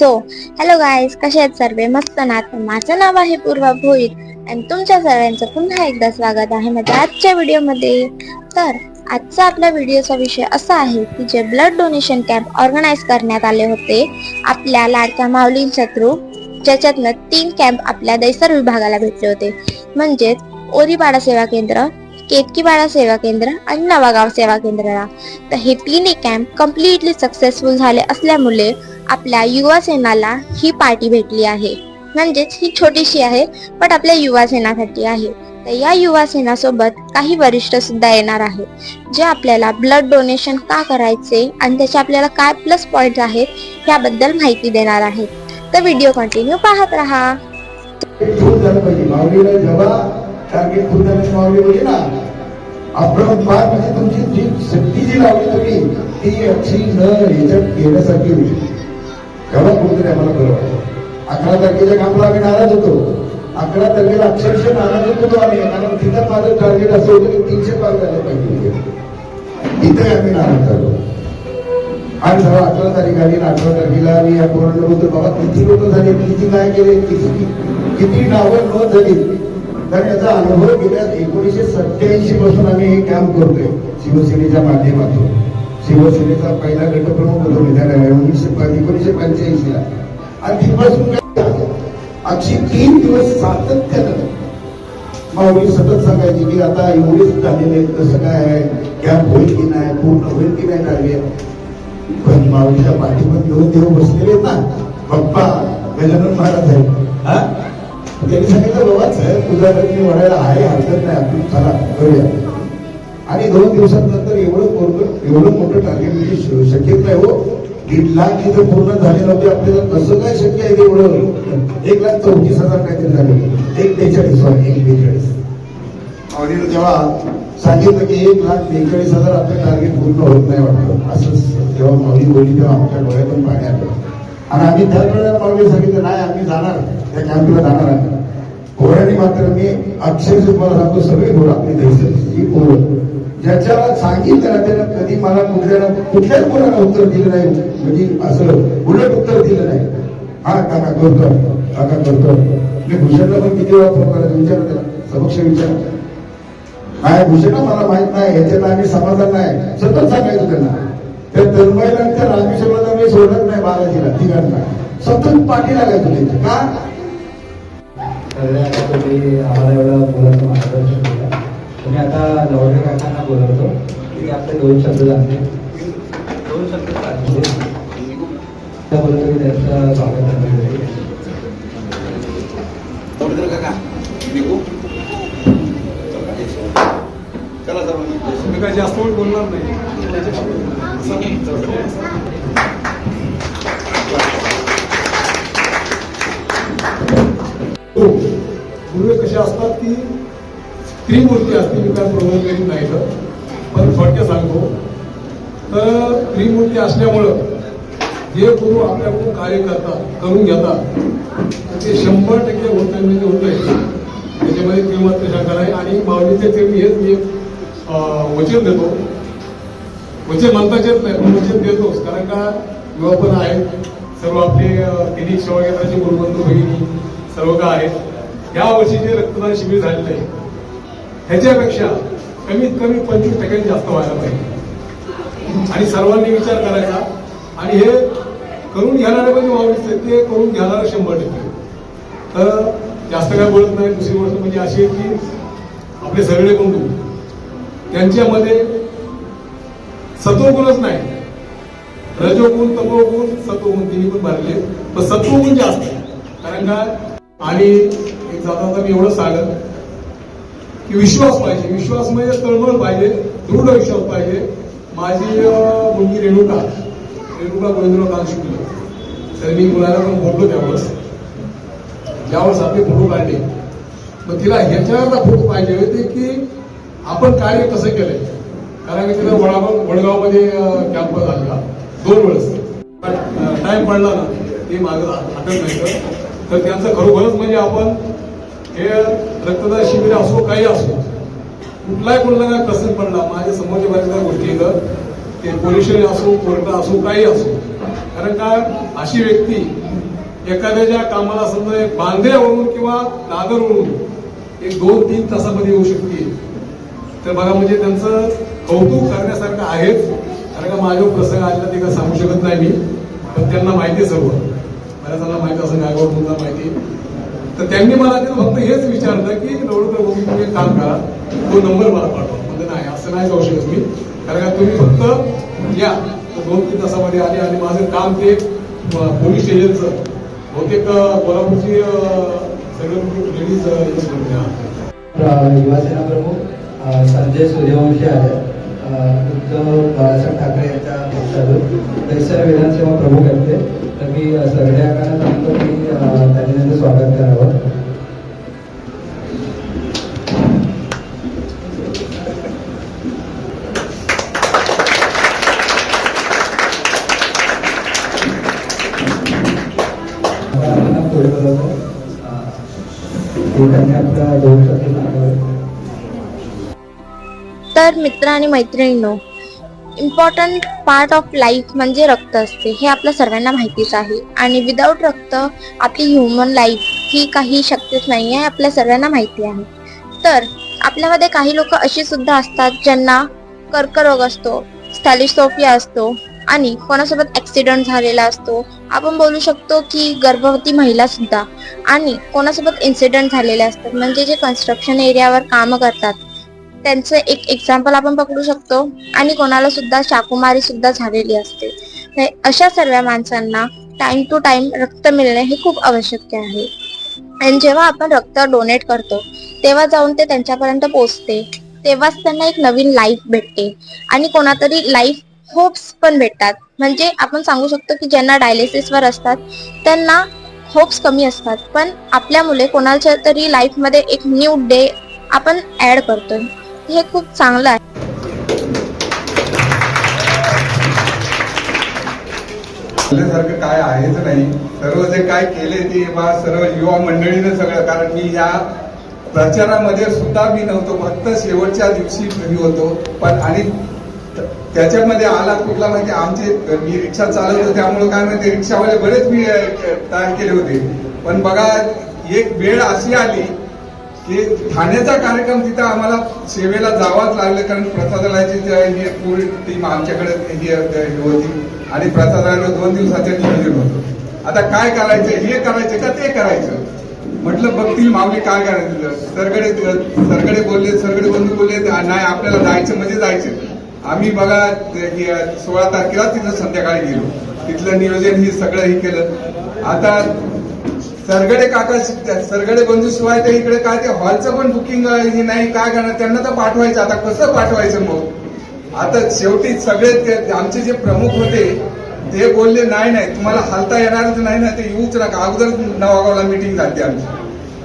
So hello guys, कसे आहेत सर्वे? मस्त ना? माझं नाव आहे पूर्वा भोईर आणि तुमच्या सर्वांचं पुन्हा एकदा स्वागत आहे माझ्या आजच्या व्हिडिओमध्ये. तर आजचा आपल्या व्हिडिओचा विषय असा आहे की जे ब्लड डोनेशन कॅम्प ऑर्गनाईज करण्यात आले होते आपल्या लाडक्या माऊलींच्या थ्रू, ज्याच्यातनं 3 कॅम्प आपल्या दैसर विभागाला भेटले होते, म्हणजेच ओरीपाडा सेवा केंद्र, केतकीपाडा सेवा केंद्र आणि नवागाव सेवा केंद्राला. तर हे तिन्ही कॅम्प कम्प्लिटली सक्सेसफुल झाले असल्यामुळे आपल्या युवा सेनाला ही पार्टी भेटली आहे. म्हणजेच ही छोटीशी आहे पण आपल्या युवा सेनासाठी आहे. तर या युवा सेनासोबत काही वरिष्ठ सुद्धा येणार आहेत, जे आपल्याला ब्लड डोनेशन का करायचे आणि त्याचे आपल्याला काय प्लस पॉइंट आहेत याबद्दल माहिती देणार आहेत. तर व्हिडिओ कंटिन्यू पाहत राहा. आपण फार म्हणजे तुमची जी शक्ती जी लावली तुम्ही ती अक्षी ह्याच्यात घेण्यासाठी होती. एवढा कुठेतरी आम्हाला बरं वाटतं. 11 तारखेच्या कामाला आम्ही नाराज होतो. 11 तारखेला अक्षरशः नाराज होतो आम्ही, कारण तिथं माझं टार्गेट असं होतं की 300 पार झाले पाहिजे. तिथे आम्ही नाराज झालो. आणि जेव्हा 11 तारीख आली, 18 तारखेला मी या पोरांना बोलतो, बाबा किती लोक झाले, किती काय केले, किती नावं नोंद झाली. तर याचा अनुभव गेल्या 1987 पासून आम्ही हे काम करतोय शिवसेनेच्या माध्यमातून. शिवसेनेचा पहिला गटप्रमुख होतो मी त्या 1985ला. आणि तिथपासून अक्षी 3 दिवस सातत्यानं माऊली सतत सांगायची की आता एवढेच झालेले, कसं काय आहे, कॅम्प होईल की नाही, पूर्ण होईल की नाही टार्गेट. पण माऊलीच्या पाठीमध्ये 2 देव बसलेले ना, पप्पा गजानन महाराज आहे. त्यांनी सांगितलं, बाबाच तुझा मी म्हणायला आहे, हरकत नाही, आपण चला करूया. आणि 2 दिवसांनंतर एवढं मोठं टार्गेट म्हणजे शक्यच नाही हो. 1.5 लाख इथं पूर्ण झाले नव्हते. आपल्याला कसं काय शक्य आहे एवढं? 1,34,000 काहीतरी झाले. 1,42,000 आवडीनं जेव्हा सांगितलं की 1,42,000 आपलं टार्गेट पूर्ण होत नाही वाटतं, असं जेव्हा माऊली बोलली तेव्हा आमच्या डोळ्यातून पाणी आलं. आणि आम्ही त्याच वेळेला माऊली सांगितलं, नाही आम्ही जाणार, त्या कॅम्पला जाणार आहे. पोरांनी मात्र, मी अक्षरशः तुम्हाला सांगतो, सगळे पोरं आपली दैसरची पोरं, ज्याच्याला सांगितलं ना त्याला कधी मला कुठल्याच पोराला उत्तर दिलं नाही, म्हणजे असं उलट उत्तर दिलं नाही. हा काका करतो, काका करतो. मी भूषणला पण किती वेळा फोन करायचा, विचार त्याला समक्ष विचार, काय भूषण मला माहित नाही, याच्यात आम्ही समाधान नाही, सतत सांगायचं त्यांना. त्या तन्मयला त्या रामेश्वरला मी सोडत नाही, बालाजीला तिघांना सतत पाठी लागायचं त्यांच्या. का तुम्ही आम्हाला एवढं बोलायचं मार्गदर्शन केलं. तुम्ही आता जवळ काकांना बोलवतो की आपले 2 शब्द सांगते. 2 शब्द बोलतो की त्यांचं स्वागत करण्यासाठी. मी काय जास्त वेळ बोलणार नाही. गुरु कसे असतात की त्रिमूर्ती असते, मी काय प्रबोध करीत नाही, पण थोडक्यात सांगतो. तर त्रिमूर्ती असल्यामुळं जे गुरु आपल्याकडून कार्य करतात, करून घेतात, ते 100% होत म्हणजे होत आहे. त्याच्यामध्ये त्रिमूर्ती शंकर आहे. आणि माऊलीचे ते मी हेच मी वचन देतो. वचन म्हणताच येत नाही, पण वचन देतोच. कारण का युवा पण आहेत, सर्व आपले तिन्ही सेवा केंद्राचे गुरुबंधू भगिनी सर्व का आहेत. या वर्षी जे रक्तदान शिबिर झालेलं आहे ह्याच्यापेक्षा कमीत कमी 25% जास्त व्हायला पाहिजे. आणि सर्वांनी विचार करायचा. आणि हे करून घेणारे म्हणजे माऊलीचे, ते करून घेणारे 100%. तर जास्त काय बोलत नाही. दुसरी गोष्ट म्हणजे अशी आहे की आपले सगळे बंधू, त्यांच्यामध्ये सत्वगुणच नाही, रजोगुण, तमोगुण, सत्वगुण तिन्ही पण भरले, पण सत्वगुण जास्त आहे. कारण काय, आणि एक जाता मी एवढं सांगत की विश्वास पाहिजे. विश्वास म्हणजे तळमळ पाहिजे, दृढ विश्वास पाहिजे. माझी मुलगी रेणुका गोविंदराव काल शिकलो, तर मी मुलाला पण बोललो त्यावेळेस, ज्यावेळेस आपले फोटो काढले, मग तिला ह्याच्यावरचा फोटो पाहिजे होते की आपण कार्य कसं केलंय. कारण की तिला वडगावमध्ये कॅम्प झाला 2 वेळेस. टाइम पडला ना, ते मागं हटत नाही. तर त्यांचं खरोखरच म्हणजे आपण हे रक्तदान शिबिर असो, काही असो, कुठलाही कोणाला काय प्रसंग पडला, माझ्या समोरच्या बऱ्याच गोष्टी येतं, ते पोलिस असो, कोर्ट असो, काही असो. कारण का अशी व्यक्ती एखाद्याच्या कामाला समजा एक बांद्र्यावरून किंवा दादरवरून एक 2-3 तासामध्ये येऊ शकते. तर बघा म्हणजे त्यांचं कौतुक करण्यासारखं आहेच. कारण का माझ्या प्रसंग आलेला ते काय सांगू शकत नाही मी, पण त्यांना माहिती सर्व, बऱ्याचांना माहिती असं गायकवाड मुलांना माहिती. तर त्यांनी मला ते फक्त हेच विचारलं की नवडकर तुम्ही एक काम करा, तो नंबर मला पाठवा. म्हणजे नाही, असं नाही जाऊ शकत मी, कारण का तुम्ही फक्त या 2-3 तासामध्ये आले आणि माझं काम ते पोलीस स्टेशनचं बहुतेक कोल्हापूरची सगळं लेडीज युवासेना प्रमुख संजय सूर्यवंशी आहेत, उद्धव बाळासाहेब ठाकरे यांच्या पक्षातून दहिसर विधानसभा प्रमुख आहेत ते. तर मी सगळ्या काळात सांगतो की त्यांनी त्यांचं स्वागत करावं. पुढे बोलवतो त्यांनी आपला 2 शब्द सांगावे. तर मित्र आणि मैत्रिणींनो, इम्पॉर्टंट पार्ट ऑफ लाईफ म्हणजे रक्त असते हे आपल्या सर्वांना माहितीच आहे. आणि विदाऊट रक्त आपली ह्युमन लाईफ ही काही शक्यच नाही आहे, आपल्या सर्वांना माहिती आहे. तर आपल्यामध्ये काही लोक अशी सुद्धा असतात ज्यांना कर्करोग असतो, थॅलिसोमिया असतो आणि कोणासोबत ऍक्सिडेंट झालेला असतो. आपण बोलू शकतो की गर्भवती महिला सुद्धा, आणि कोणासोबत इन्सिडेंट झालेले असतात, म्हणजे जे कन्स्ट्रक्शन एरियावर काम करतात त्यांचं एक एक्झाम्पल आपण पकडू शकतो. आणि कोणाला सुद्धा शाकुमारी सुद्धा झालेली असते. अशा सर्व माणसांना टाइम टू टाइम रक्त मिळणे हे खूप आवश्यक आहे. आणि जेव्हा आपण रक्त डोनेट करतो तेव्हा जाऊन ते त्यांच्यापर्यंत पोहोचते, तेव्हाच त्यांना एक नवीन लाईफ भेटते आणि कोणातरी लाईफ होप्स पण भेटतात. म्हणजे आपण सांगू शकतो की ज्यांना डायलिसिसवर असतात त्यांना होप्स कमी असतात, पण आपल्या मुले कोणाच्या तरी लाईफमध्ये एक न्यू डे आपण ऍड करतोय, हे खूप चांगलं आहे. सारखं काय आहेच नाही. सर्व जे काय केले ते सर्व युवा मंडळीनं सगळं, कारण मी या प्रचारामध्ये सुद्धा मी नव्हतो, फक्त शेवटच्या दिवशी घरी होतो. पण आणि त्याच्यामध्ये आला कुठला माहिती, आमचे मी रिक्षा चालवतो त्यामुळे काय माहिती रिक्षावाले बरेच मी तयार केले होते. पण बघा एक वेळ अशी आली की ठाण्याचा कार्यक्रम तिथं आम्हाला सेवेला जावाच लागलं, कारण प्रसादालयाची पूर्ण टीम आमच्याकडे होती आणि प्रसादालयाला 2 दिवसाचं नियोजन होतं. आता काय करायचं, हे करायचं का ते करायचं, म्हटलं बघतील माऊली काय करायचं. सरगडे बंधू बोलले नाही आपल्याला जायचं म्हणजे जायचं. आम्ही बघा 16 तारखेला तिथं संध्याकाळी गेलो, तिथलं नियोजन ही सगळं हे केलं. आता सरगडे बंधू शिवाय ते इकडे काय ते हॉलचं पण बुकिंग हे नाही, काय करणार त्यांना तर पाठवायचं. आता कसं पाठवायचं मग, आता शेवटी सगळे आमचे जे प्रमुख होते ते बोलले नाही तुम्हाला हलता येणारच नाही ना, ते येऊच नका. अगोदर नवागावला मीटिंग झाली आमची,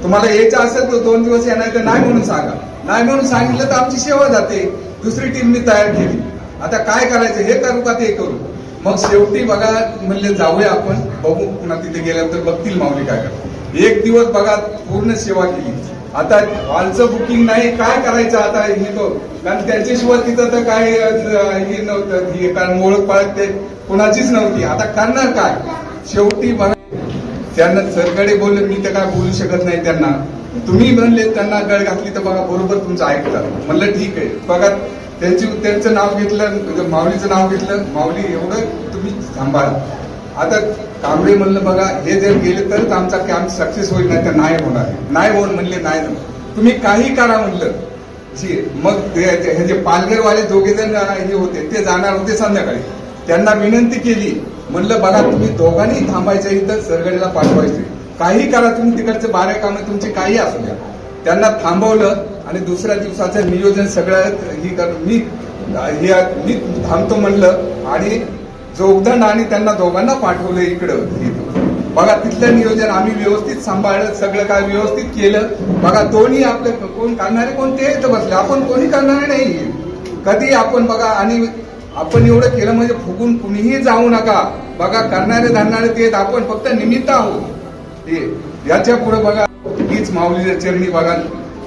तुम्हाला यायचं असेल तर 2 दिवस येणार, तर नाही म्हणून सांगा. नाही म्हणून सांगितलं तर आमची सेवा जाते. दुसरी टीम मी तयार केली. आता काय करायचं, हे करू का ते करू. मग शेवटी बघा म्हणले जाऊया आपण, बघू पुन्हा तिथे गेल्यानंतर बघतील माऊली काय करतात. 1 दिवस बघा पूर्ण सेवा केली. आता हॉलचं बुकिंग नाही, काय करायचं आता हे तो, कारण त्यांच्याशिवाय तिथं तर काय हे नव्हतं, कारण ओळख पाळख ते कोणाचीच नव्हती. आता करणार काय, शेवटी बघा त्यांना सरकडे बोलले, मी तर काय बोलू शकत नाही त्यांना. तुम्ही म्हणले त्यांना गळ घातली तर बघा बरोबर तुमचं ऐकतात. म्हणलं ठीक आहे. बघा त्यांचं नाव घेतलं, माऊलीचं नाव घेतलं, माऊली एवढं तुम्ही सांभाळा. आता कांबळे म्हणलं बघा हे जर गेले तरच आमचा कॅम्प सक्सेस होईल, नाही तर नाही होणार. नाही होऊन म्हणले नाही तुम्ही काही करा म्हणलं. मग हे जे पालघरवाले 2 जण हे होते ते जाणार होते संध्याकाळी, त्यांना विनंती केली, म्हणलं बघा तुम्ही दोघांनी थांबायचं, इथं सरगडीला पाठवायचे, काही करा तुम्ही, तिकडचे 12 कामं तुमची काही असू द्या. त्यांना थांबवलं आणि दुसऱ्या दिवसाचं नियोजन सगळं ही मी थांबतो म्हणलं आणि जोगदंड आणि त्यांना दोघांना पाठवलं इकडं. बघा तिथलं नियोजन आम्ही व्यवस्थित सांभाळलं, सगळं काय व्यवस्थित केलं. बघा दोन्ही आपले कोण करणारे कोण ते इथं बसले, आपण कोणी करणारे नाही कधी. आपण बघा आणि आपण एवढं केलं म्हणजे फुगून कुणीही जाऊ नका. बघा करणारे धरणारे ते, आपण फक्त निमित्त आहोत. याच्या पुढे बघा हीच माऊलीच्या चरणी बघा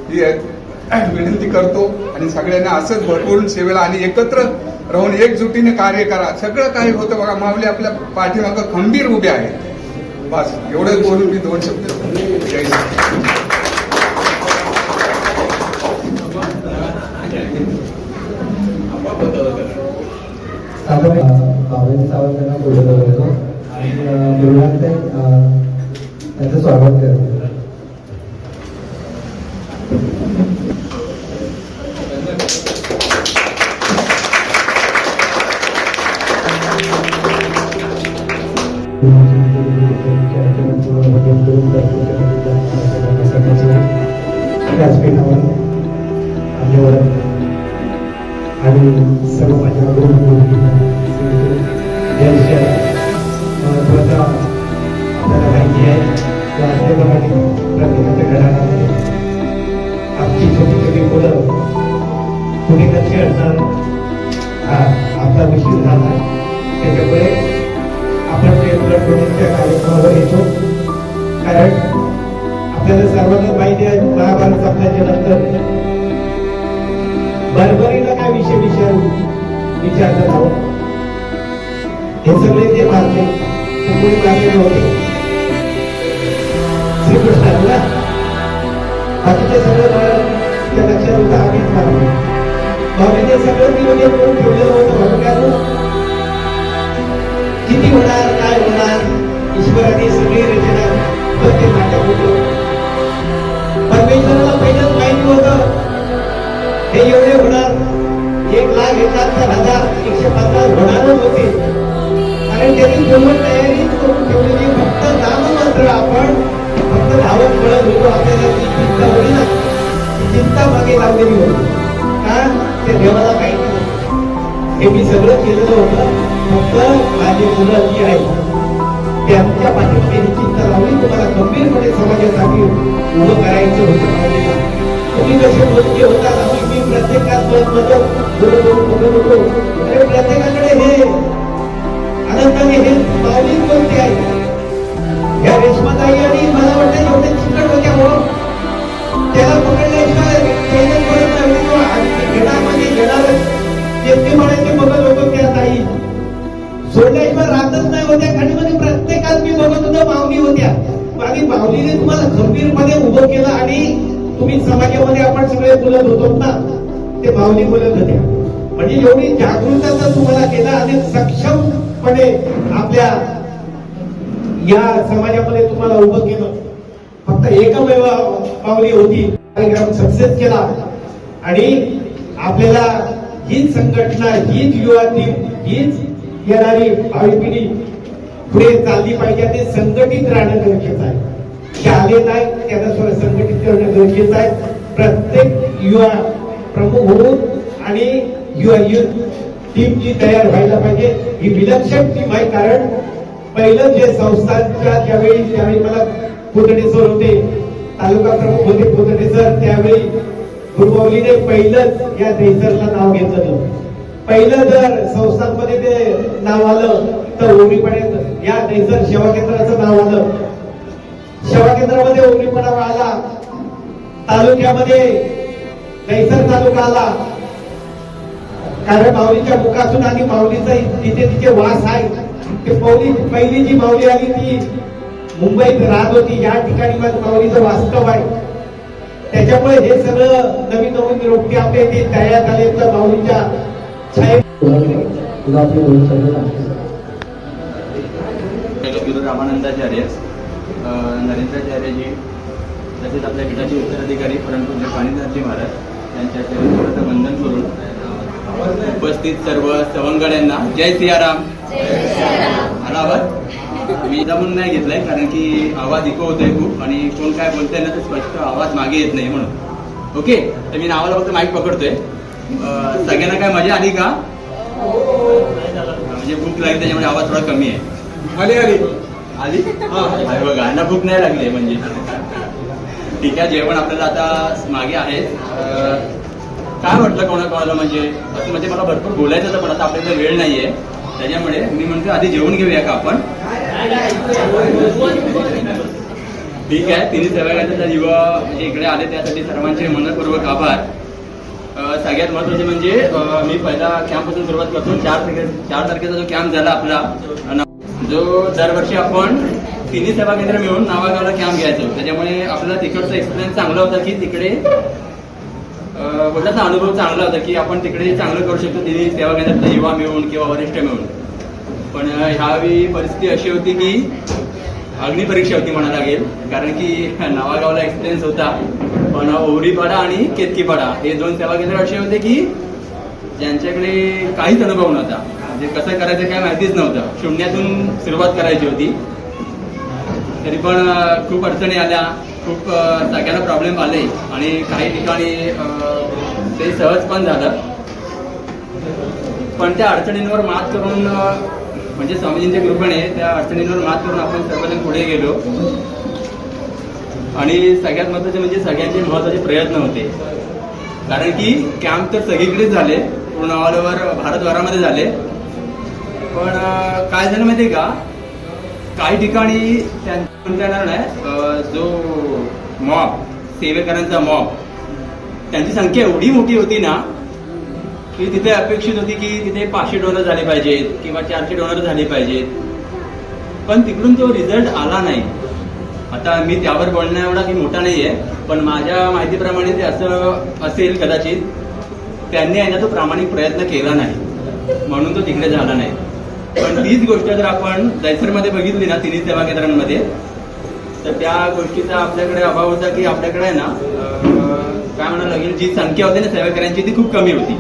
ही विनंती करतो आणि सगळ्यांना असंच भरभरून सेवेला आणि एकत्र राहून एकजुटीने कार्य करा. सगळं काही होतं बघा, माऊली आपल्या पाठीमागं खंबीर उभे आहेत. बस एवढे बोलून मी 2 शब्द जय श्रीराम. आपण भावेन सावंतांना बोलवलं होतो आणि मुलांचे त्यांचं स्वागत करतो. व्यासपीठावर आपल्यावर आणि सर्व माझ्या महत्वाचा आपल्याला माहिती आहे वाचल्याप्रमाणे प्रत्येकाच्या घरामध्ये आमची छोटी छोटी मुलं कुणी लक्ष असणार हा आपला विषय झाला. त्याच्यामुळे आपण ते ब्लड डोनेशनच्या कार्यक्रमावर येतो कारण आपल्याला सर्वांना माहिती आहे महाभारत संपल्याच्या नंतर बरोबरीला काय विषय विचारतात आहोत. हे सगळे जे मारले ते कोणी मारलेले होते श्रीकृष्णाला. बाकीचे सगळं त्या लक्षात होतं आम्हीच मारले. बाकीचे सगळं नियोजन करून ठेवलेलं होतं म्हणून किती होणार काय होणार ईश्वराने सगळी रचना ते नाटक होतं. परमेश्वराला पहिलंच माहिती होतं हे एवढे होणार 1,71,150 होणारच होते कारण त्यांनी पूर्ण तयारी करून ठेवलेली. फक्त नाममात्र आपण फक्त धावत पळत होतो. आपल्याला ती चिंता होती ना ती चिंता मागे लावलेली होती का ते देवाला माहिती होतं हे मी सगळं केलेलं होतं. फक्त माझी मुलं जी आहेत त्यांच्या पाठीमध्ये ही चिंता लावली. तुम्हाला गंभीरपणे समाजासाठी उभं करायचं होतं. तुम्ही कसे बोलते होतात आम्ही मी प्रत्येकात बोलत होतो अरे प्रत्येकाकडे हे अनंताने हे माऊली कोणते आहे. या रेशमाताई आणि मला वाटतं एवढे चिकट होत्या हो त्याला पकडल्याशिवाय घेणामध्ये घेणारच ते म्हणायचे बघत होतो त्या ताई सोडल्याशिवाय राहतच नाही होत्या. खाणीमध्ये प्रत्येकात मी बघत होतो माऊली होत्या आणि माऊलीने तुम्हाला खंबीरपणे उभं केलं आणि तुम्ही समाजामध्ये आपण सगळे बोलत होतो ना ते माऊली बोलत होत्या. म्हणजे एवढी जागृतता तुम्हाला केलं आणि सक्षमपणे आपल्या या समाजामध्ये तुम्हाला उभं केलं. फक्त एकमेव माऊली होती कार्यक्रम सक्सेस केला आणि आपल्याला हीच संघटना हीच युवा टीम हीच येणारी भावी पिढी पुढे चालली पाहिजे. ते संघटित राहणं गरजेचं आहे. जे आले नाही त्यांना थोडं संघटित करणं गरजेचं आहे. प्रत्येक युवा प्रमुख होऊन आणि युवा युथ टीम जी तयार व्हायला पाहिजे. ही विलक्षण टीम आहे कारण पहिलं जे संस्थांच्या त्यावेळी मला कोथडे सर होते तालुका प्रमुख होते कोथडे सर त्यावेळी गुरुमाऊलीने पहिलंच या दहिसरला नाव घेतलं. पहिलं जर संस्थांमध्ये ते नाव आलं तर ओरीपणे या दहिसर सेवा केंद्राचं नाव आलं. सेवा केंद्रामध्ये ओरीपणा आला. तालुक्यामध्ये दहिसर तालुका आला कारण माऊलीच्या मुखातून आणि माऊलीचा तिथे तिचे वास आहे. ते पहिली जी माऊली आली ती मुंबईत राहत होती. या ठिकाणी माऊलीचं वास्तव आहे. त्याच्यामुळे हे सगळं नवीन नवीन रोपटे आपले ते तयार झाले तर माऊलीच्या छाये रामानंदाचार्य नरेंद्राचार्यजी तसेच आपल्या गटाचे उत्तराधिकारी परमपूज्य पाणीदासजी महाराज यांच्या चरणाचं वंदन करून उपस्थित सर्व सवंगड्यांना जय सियाराम. आला आवाज मी म्हणून नाही घेतलाय कारण की आवाज इको होतोय खूप आणि कोण काय बोलतंय ना तर स्पष्ट आवाज मागे येत नाही म्हणून. ओके तर मी नावाला फक्त माईक पकडतोय. सगळ्यांना काय मजा आली का? म्हणजे भूक लागली त्याच्यामुळे आवाज थोडा कमी आहे. आली आली आली अरे बघा यांना भूक नाही लागली म्हणजे ठीक आहे. जेवण आपल्याला आता मागे आहे. काय वाटलं कोणाकोणाला म्हणजे असं म्हणजे मला भरपूर बोलायचं होतं पण आता आपल्याला वेळ नाहीये त्याच्यामुळे मी म्हणतो आधी जेवण घेऊया का आपण. ठीक आहे. तिन्ही सहभागाचे युवा म्हणजे इकडे आले त्यासाठी सर्वांचे मनपूर्वक आभार. सगळ्यात महत्वाचे म्हणजे मी पहिला कॅम्पपासून सुरुवात करतो. 4 तारखेचा जो कॅम्प झाला आपला जो दरवर्षी आपण तिन्ही सेवा केंद्र मिळून नावागावला कॅम्प घ्यायचो. त्याच्यामुळे आपल्याला तिकडचा एक्सपिरियन्स चांगला होता की तिकडे बोलतात ना, अनुभव चांगला होता की आपण तिकडे चांगलं करू शकतो तिन्ही सेवा केंद्रातले युवा मिळून किंवा वरिष्ठ मिळून. पण ह्यावेळी परिस्थिती अशी होती की अग्निपरीक्षा होती म्हणा लागेल, कारण की नावागावला एक्सपिरियन्स होता पण ओरीपाडा आणि केतकीपाडा हे 2 सेवा केंद्र असे होते की ज्यांच्याकडे काहीच अनुभव नव्हता. म्हणजे कसं करायचं काय माहितीच नव्हतं, शून्यातून सुरुवात करायची होती. तरी पण खूप अडचणी आल्या, खूप सगळ्यांना प्रॉब्लेम आले आणि काही ठिकाणी ते सहज पण झालं. पण त्या अडचणींवर मात करून म्हणजे स्वामीजींच्या कृपेने त्या अडचणींवर मात करून आपण सर्वजण पुढे गेलो. आणि सगळ्यात महत्त्वाचे म्हणजे सगळ्यांचे महत्त्वाचे प्रयत्न होते, कारण की कॅम्प तर सगळीकडेच झाले, पूर्ण ऑल ओव्हर भारतभरामध्ये झाले. पण काय झालं माहितीये का, काही ठिकाणी त्यांच्या येणार नाही, जो मॉब सेवेकरांचा मॉब त्यांची संख्या एवढी मोठी होती ना की तिथे अपेक्षित होती की तिथे 500 डोनर झाले पाहिजेत किंवा 400 डोनर झाले पाहिजेत, पण तिकडून तो रिझल्ट आला नाही. आता मी त्यावर बोलण्या एवढा की मोठा नाहीये, पण माझ्या माहितीप्रमाणे ते असं असेल कदाचित, त्यांनी आहे ना तो प्रामाणिक प्रयत्न केला नाही म्हणून तो तिकडे झाला नाही. पण तीच गोष्ट जर आपण जैसरमध्ये बघितली ना तिन्ही सेवा केंद्रांमध्ये, तर त्या गोष्टीचा आपल्याकडे अभाव होता की आपल्याकडे आहे ना काय म्हणायला लागेल, जी संख्या होती ना सेवेकऱ्यांची ती खूप कमी होती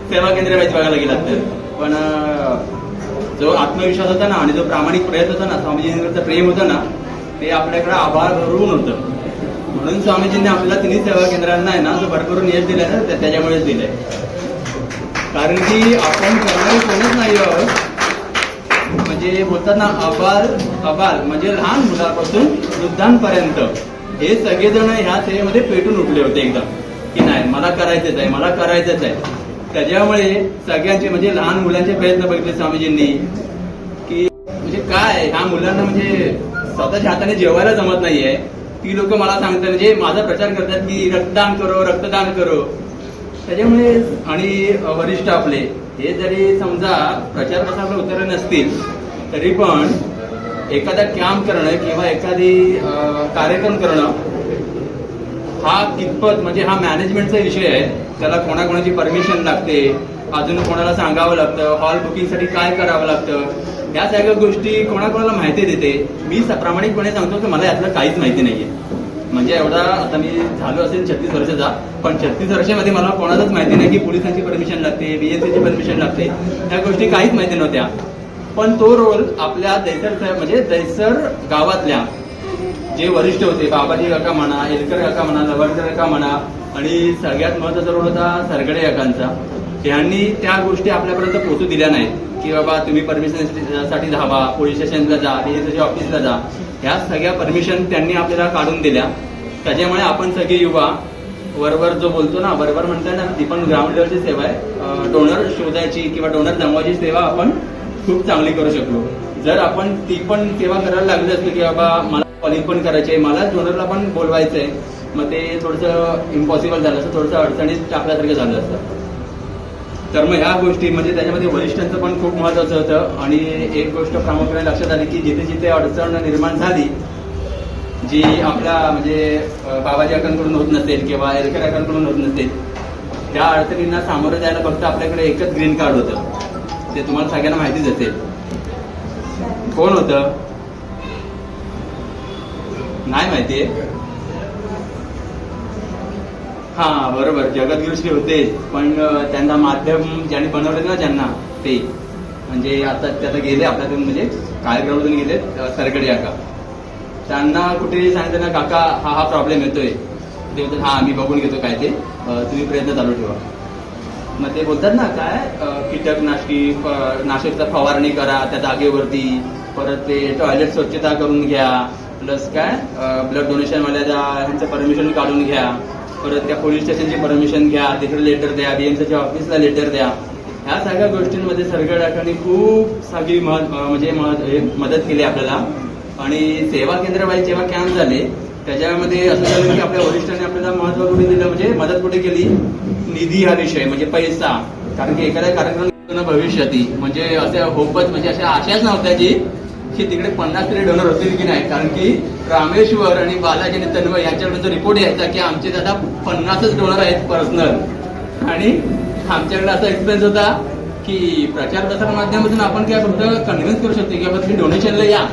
सेवा केंद्र वाईज बघायला गेलात तर. पण जो आत्मविश्वास होता ना आणि जो प्रामाणिक प्रयत्न होता ना, स्वामीजींवरचं प्रेम होतं ना, ते आपल्याकडे आभार भरून होतं. म्हणून स्वामीजींनी आपल्याला तिन्ही सेवा केंद्रांना आहे ना जो भरभरून यश दिलंय ना त्याच्यामुळेच दिलंय. कारण की आपण करणारे कोणीच नाही आहोत, म्हणजे बोलतात ना अबाल म्हणजे लहान मुलापासून वृद्धांपर्यंत हे सगळेजण ह्या सेवेमध्ये पेटून उठले होते एकदम की नाही मला करायचंच आहे, मला करायचंच आहे. त्याच्यामुळे सगळ्यांचे म्हणजे लहान मुलांचे प्रयत्न बघितले स्वामीजींनी की म्हणजे काय ह्या मुलांना म्हणजे स्वतःच्या हाताने जेवायला जमत नाहीये, ती लोक मला सांगतात म्हणजे माझा प्रचार करतात की रक्तदान करो. त्याच्यामुळे आणि वरिष्ठ आपले हे जरी समजा प्रचार प्रसाराला उतरले नसतील तरी पण एखादा कॅम्प करणं किंवा एखादी कार्यक्रम करणं हा कितपत म्हणजे हा मॅनेजमेंटचा विषय आहे. त्याला कोणाकोणाची परमिशन लागते, अजून कोणाला सांगावं लागतं, हॉल बुकिंगसाठी काय करावं लागतं, ह्या सगळ्या गोष्टी कोणाकोणाला माहिती देते. मी प्रामाणिकपणे सांगतो की मला यातलं काहीच माहिती नाहीये. म्हणजे एवढा आता मी झालो असेल 36 वर्षाचा, पण 36 वर्षामध्ये मला कोणालाच माहिती नाही की पोलिसांची परमिशन लागते, बीएससीची परमिशन लागते, ह्या गोष्टी काहीच माहिती नव्हत्या. पण तो रोल आपल्या दैसर म्हणजे दैसर गावातल्या जे वरिष्ठ होते, बाबाजी काका म्हणा, एलकर काका म्हणा, लवडकर काका म्हणा, आणि सगळ्यात महत्वाचा रोल होता सरगडे काकांचा. त्यांनी त्या गोष्टी आपल्यापर्यंत पोहोचू दिल्या नाहीत की बाबा तुम्ही परमिशन साठी धावा, पोलीस स्टेशनला जा, बीएससीच्या ऑफिसला जा. ह्या सगळ्या परमिशन त्यांनी आपल्याला काढून दिल्या. त्याच्यामुळे आपण सगळे युवा वरवर जो बोलतो ना, वरवर म्हणताय ना, ती पण ग्राउंड लेवलची सेवा आहे. डोनर शोधायची किंवा डोनर जमवायची सेवा आपण खूप चांगली करू शकलो. जर आपण ती पण सेवा करायला लागली असली की बाबा मला कॉलिंग पण करायचे, मला डोनरला पण बोलवायचंय, मग ते थोडंसं इम्पॉसिबल झालं असतं, थोडंसं अडचणीत टाकल्यासारखं झालं असतं. तर मग ह्या गोष्टी म्हणजे त्याच्यामध्ये वरिष्ठांचं पण खूप महत्वाचं होतं. आणि एक गोष्ट प्रामुख्याने लक्षात आली की जिथे जिथे अडचण निर्माण झाली, जी आपल्या म्हणजे बाबाजी काकांकडून होत नसेल किंवा एलकर काकांकडून होत नसेल, त्या अडचणींना सामोरं जायला फक्त आपल्याकडे एकच ग्रीन कार्ड होतं. ते तुम्हाला सगळ्यांना माहितीच असेल. कोण होतं नाही माहितीये? हा बरोबर, जगद्गुरुश्री होते. पण त्यांना माध्यम ज्यांनी बनवले ना ज्यांना, ते म्हणजे आता गेले आपल्यातून, म्हणजे कार्यक्रमातून गेले सरगडे काका. त्यांना कुठे सांगितलं ना काका हा प्रॉब्लेम येतोय, ते बोलतात हा मी बघून घेतो काय ते, तुम्ही प्रयत्न चालू ठेवा. मग ते बोलतात ना काय नाशकचा फवारणी करा त्या जागेवरती, परत ते टॉयलेट स्वच्छता करून घ्या, प्लस काय ब्लड डोनेशन वाल्या ह्यांचं परमिशन काढून घ्या, परत त्या पोलीस स्टेशनची परमिशन घ्या, तिकडे लेटर द्या, बीएमसीच्या ऑफिसला लेटर द्या. ह्या सगळ्या गोष्टींमध्ये सरगडे काकांनी खूप सगळी म्हणजे मदत केली आपल्याला. आणि सेवा केंद्र वाईज जेव्हा कॅम्प झाले त्याच्यामध्ये असं झालं की आपल्या वरिष्ठांनी आपल्याला महत्व कुठे दिलं, म्हणजे मदत कुठे केली, निधी हा विषय म्हणजे पैसा. कारण की एखाद्या कार्यक्रम भविष्याती म्हणजे असे होपच म्हणजे अशा आशाच नव्हत्या की तिकडे 50 तरी डोनर होतील की नाही, कारण की रामेश्वर आणि बालाजी आणि तन्मय यांच्याकडून जो रिपोर्ट यायचा की आमचे दादा 50च डोनर आहेत पर्सनल, आणि आमच्याकडे असा एक्सपिरियन्स होता की प्रचार प्रसार माध्यमातून आपण काय फक्त कन्व्हिन्स करू शकतो की बाबा तुम्ही डोनेशनला या,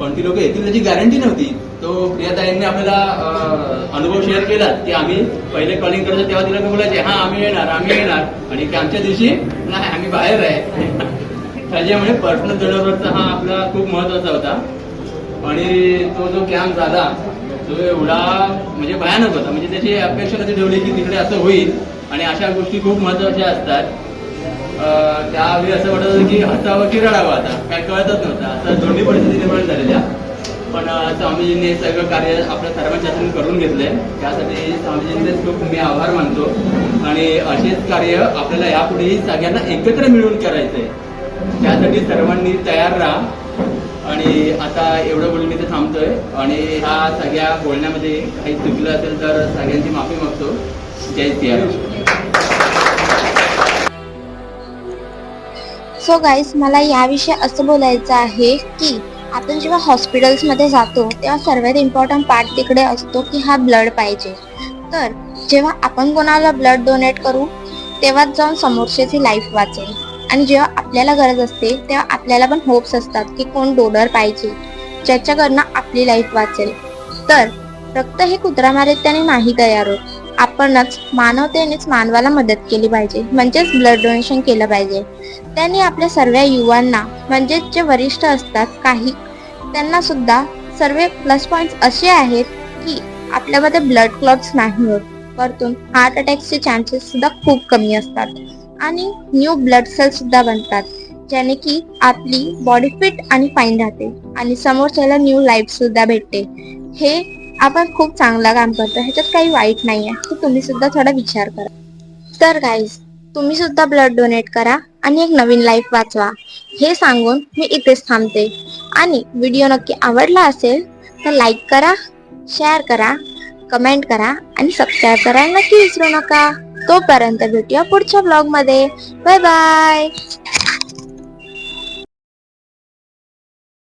पण ती लोक येतील त्याची गॅरंटी नव्हती. तो प्रियाताईंनी आपल्याला अनुभव शेअर केला की आम्ही पहिले कॉलिंग करायचो तेव्हा तिला बोलायचे हा आम्ही येणार आणि की आमच्या दिवशी नाही आम्ही बाहेर आहे. त्याच्यामुळे पर्सनल डोनरचा हा आपला खूप महत्वाचा होता. आणि तो जो कॅम्प झाला तो एवढा म्हणजे भयानक होता, म्हणजे त्याची अपेक्षा नव्हती ठेवली की तिकडे असं होईल, आणि अशा गोष्टी खूप महत्वाच्या असतात. त्यावेळी असं वाटत होतं की हसावं की रडावं, आता काय कळतच नव्हतं. असं दोन्ही परिस्थिती निर्माण झालेल्या, पण स्वामीजींनी सगळं कार्य आपल्या सर्वांच्या हातून करून घेतलंय. त्यासाठी स्वामीजींचेच खूप मी आभार मानतो, आणि असेच कार्य आपल्याला यापुढेही सगळ्यांना एकत्र मिळून करायचंय. त्यासाठी सर्वांनी तयार राहा. आणि आता एवढं बोलून मी ते थांबतोय, आणि ह्या सगळ्या बोलण्यामध्ये काही चुकलं असेल तर सगळ्यांची माफी मागतो. जय सियाराम. सो गाईस, मला याविषयी असं बोलायचं आहे की आपण जेव्हा हॉस्पिटल्समध्ये जातो तेव्हा सर्वात इम्पॉर्टंट पार्ट तिकडे असतो की हा ब्लड पाहिजे. तर जेव्हा आपण कोणाला ब्लड डोनेट करू तेव्हाच जाऊन समोरच्याची लाईफ वाचेल, आणि जेव्हा आपल्याला गरज असते तेव्हा आपल्याला पण होप्स असतात की कोण डोनर पाहिजे ज्याच्याकडनं आपली लाईफ वाचेल. तर रक्त हे कुत्रा मारीत त्याने नाही तयार होत. आपणच मानवतेनेच मानवाला मदत केली पाहिजे, म्हणजेच ब्लड डोनेशन केलं पाहिजे. त्यांनी आपल्या सर्व युवांना म्हणजेच जे वरिष्ठ असतात काही, त्यांना सुद्धा सर्व प्लस पॉइंट्स असे आहेत की आपल्यामध्ये ब्लड क्लॉट्स नाही होत, वरतून हार्ट अटॅकचे चान्सेस सुद्धा खूप कमी असतात, आणि न्यू ब्लड सेल्स सुद्धा बनतात, ज्याने की आपली बॉडी फिट आणि फाईन राहते, आणि समोरच्याला न्यू लाईफ सुद्धा भेटते. हे आपण खूप चांगलं काम करतो, ह्याच्यात काही वाईट नाही आहे. तर तुम्ही सुद्धा थोडा विचार करा. तर गाईज, तुम्ही सुद्धा ब्लड डोनेट करा आणि एक नवीन लाईफ वाचवा, हे सांगून मी इथेच थांबते. आणि व्हिडिओ नक्की आवडला असेल तर लाईक करा, शेअर करा, कमेंट करा आणि सबस्क्राईब करायला नक्की विसरू नका. तोपर्यंत भेटूया पुढच्या ब्लॉग मध्ये. Bye bye.